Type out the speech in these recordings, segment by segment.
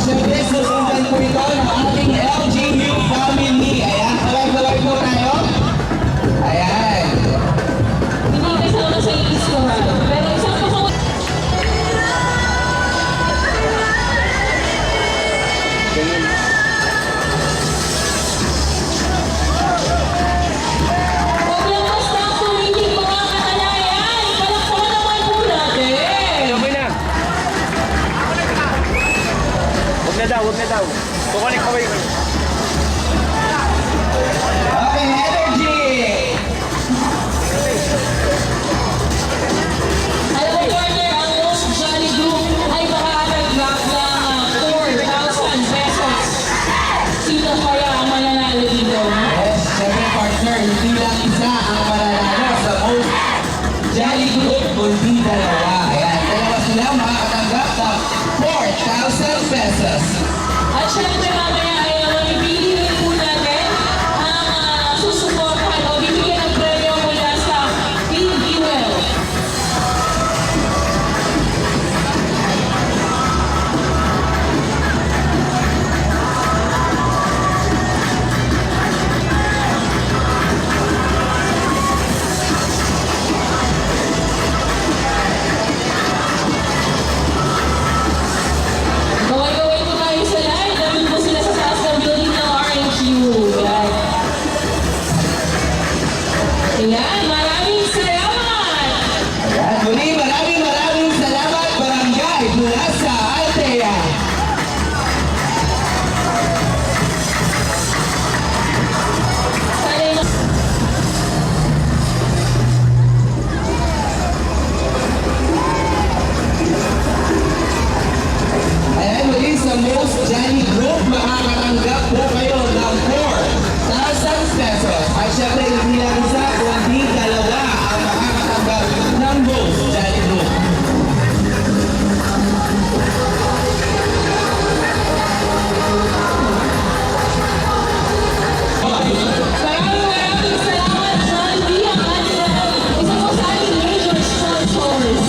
syempre, susundan po ito ng ating LGU family. Ayan, kaway-kaway po tayo. Ayan. Hindi kasama sa listahan. Pero isang kasama. Huwag lang basta tumitig mga katalayan. Palakpakan naman po natin. Okay na. Huwag na daw. Kukulik kaway ko. Okay, energy! Alam mo, partner, ang Most Jolly Group ay makatanggap ng 4,000 pesos. Sino kaya ang mananalo dito? Yes, syempre partner, hindi lang isa ang mananalo sa Most Jolly Group, kundi dalawa. Ayan, dalawa sila makakatanggap ng 4,000 pesos. At syempre mamaya ay mamipili rin po natin ang susuportahan o bibigyan ng premyo mula sa Team Fuel. Gawin po tayo sa live. Nandun po sila sa taas ng building ng RNQ. Yan. Ayan, maraming salamat! Ayan, muli maraming salamat barangay mula sa Altea. Sanay na- Ayan, muli sa Most Jolly Group, makakatanggap po kayo ng 4,000 pesos. At syempre, hindi lang isa, kundi dalawa ang makakatanggap ng Most Jolly Group. Maraming salamat, John D. Ang ating isa po sa ating major sponsors.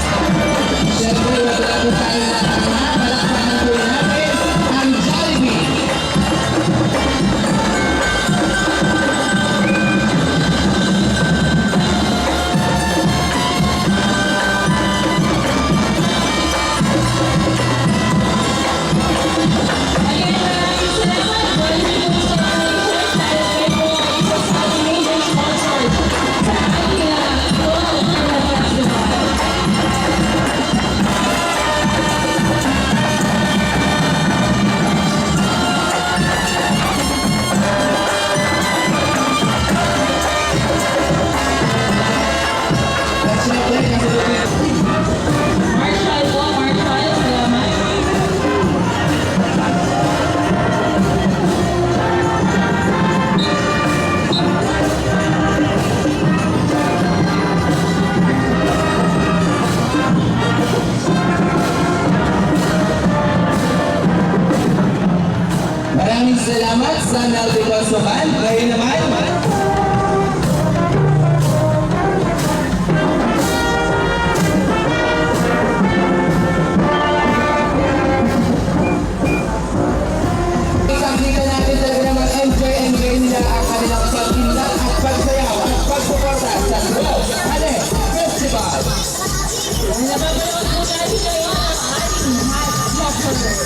Siyempre, wala po tayo nakakama. Palakpakan po natin ang Jollibee. Again, maraming salamat. Jollibee Food Corporation dahil kayo po ang isa sa ating major sponsors sa ating festival. At syempre, kasalukuyan Marshall po, Marshall, salamat. Maraming salamat sa Naldi Consoban. Kayo naman. Isangkita natin talaga naman enjoy nila ang kanilang pagtinda at pagsayaw at pagsuporta sa Globe Hale Festival. Napapanood po natin kayo ang ating hot vlogger.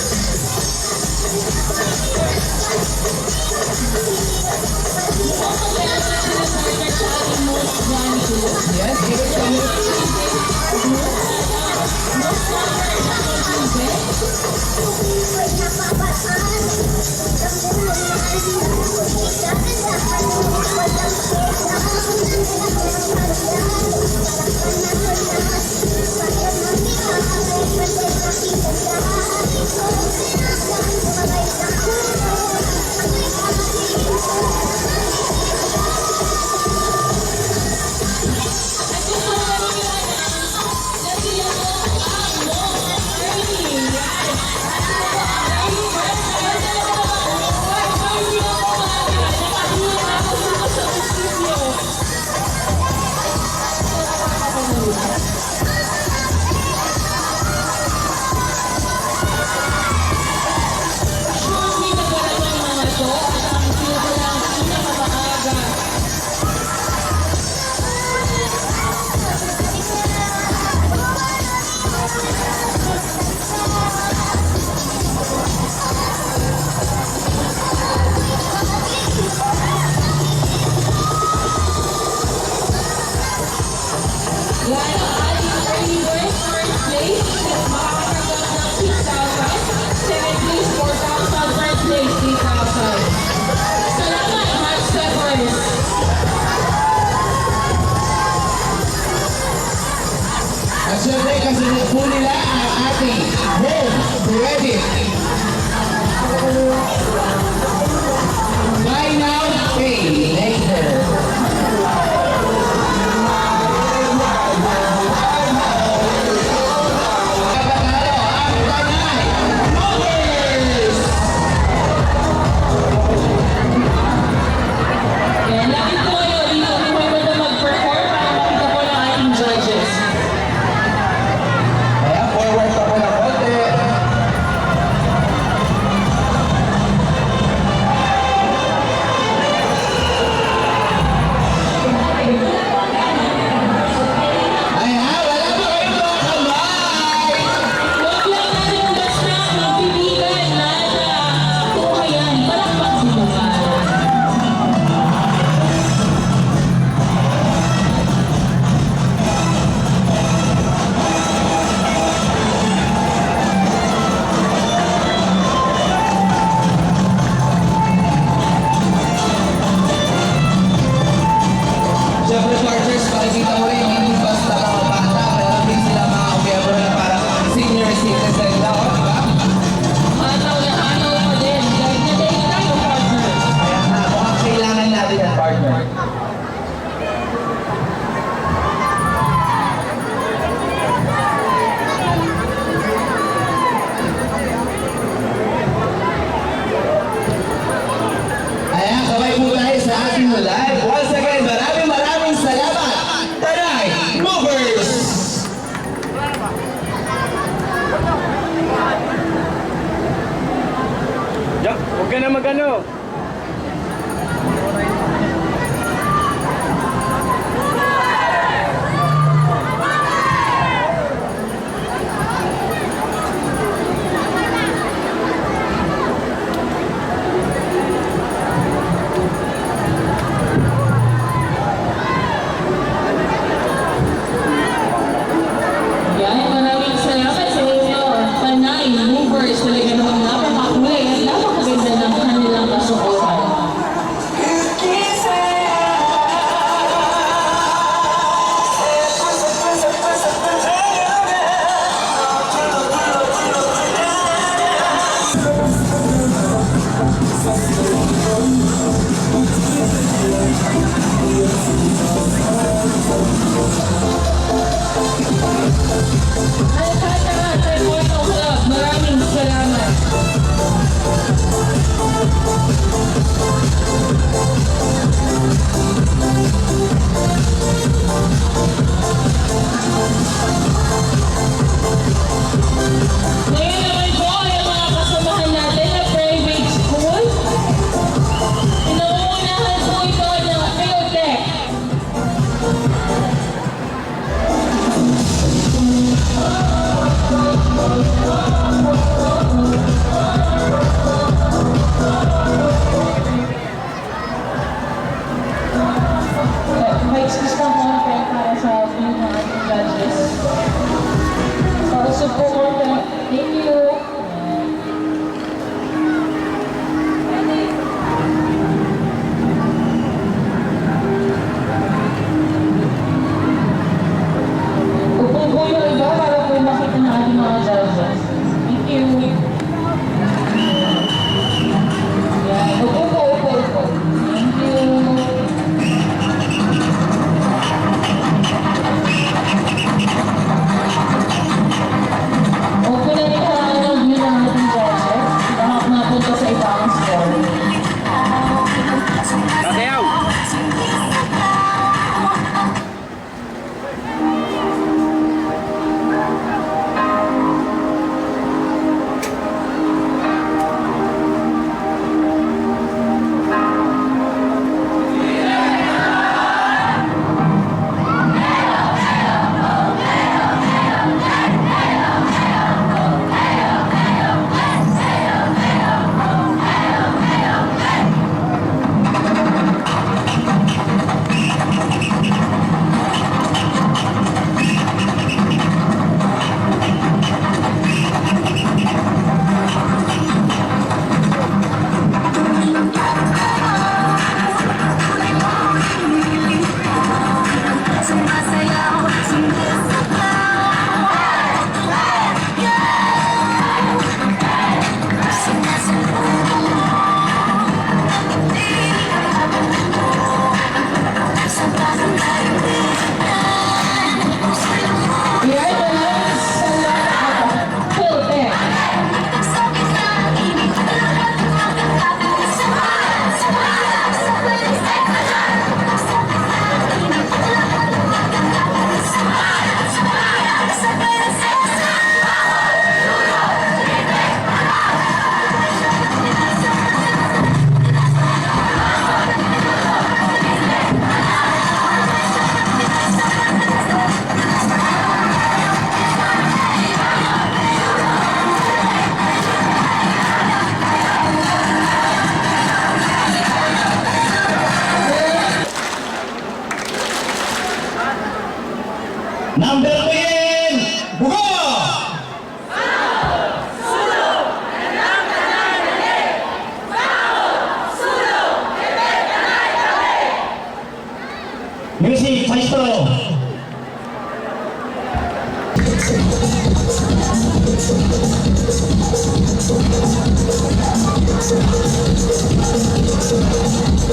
Mukhang pagkaya sa ating partner sa ating Most Jolly Group. Yes, give it some Most Jolly Group. partner. Ayan, kaway po tayo sa ating live. Once again, maraming salamat. Taray Movers! Diyan, huwag ka na mag-ano. Yan, maraming salamat sa inyo. Panay Movers, talaga namang napakakulay at napakaganda ng kanilang kasuotan. At lahat sa Immortal Club, maraming salamat. Ngayon naman po ay ang mga kasamahan natin na private school. Pinangungunahan po ito ng Philtech. May excuse lang po para sa ating mga judges. Para sa support. Thank you. Upo po yung iba para po makita ng ating mga judges. Thank you. Yan. Upo po. Thank you. Okay na rin ang view ng ating judges. Lahat napunta sa ibang score. Sasayaw! Yan, maraming salamat. Philtech. Number 10, Bugo! Music, maestro! Thank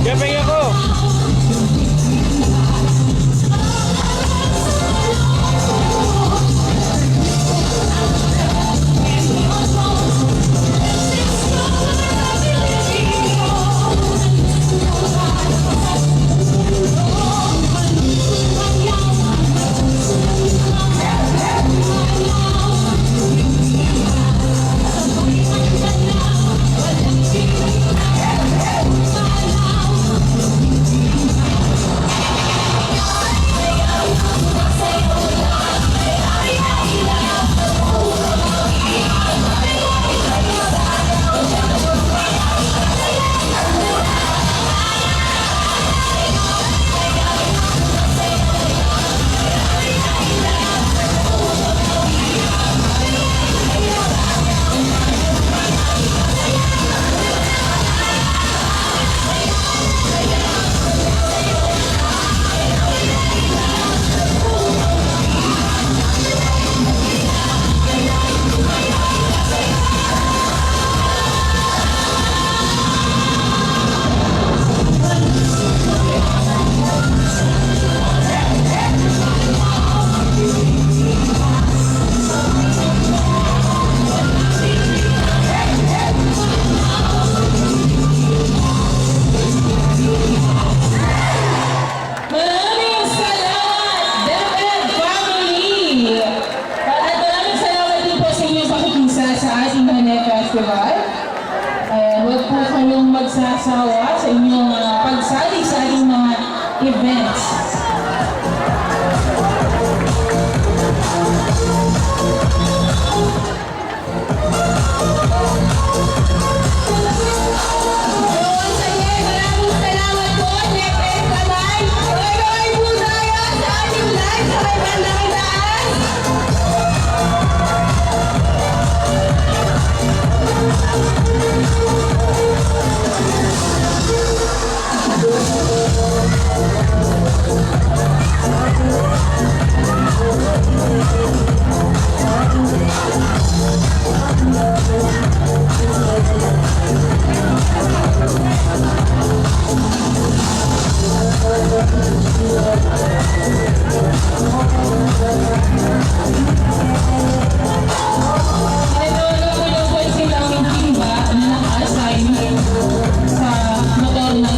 Gabay ako! Maraming salamat, DepEd Family! At maraming salamat din po sa inyong pakikisa sa ating Mane Festival. Huwag po kayong magsasawa sa inyong pagsali sa ating mga events.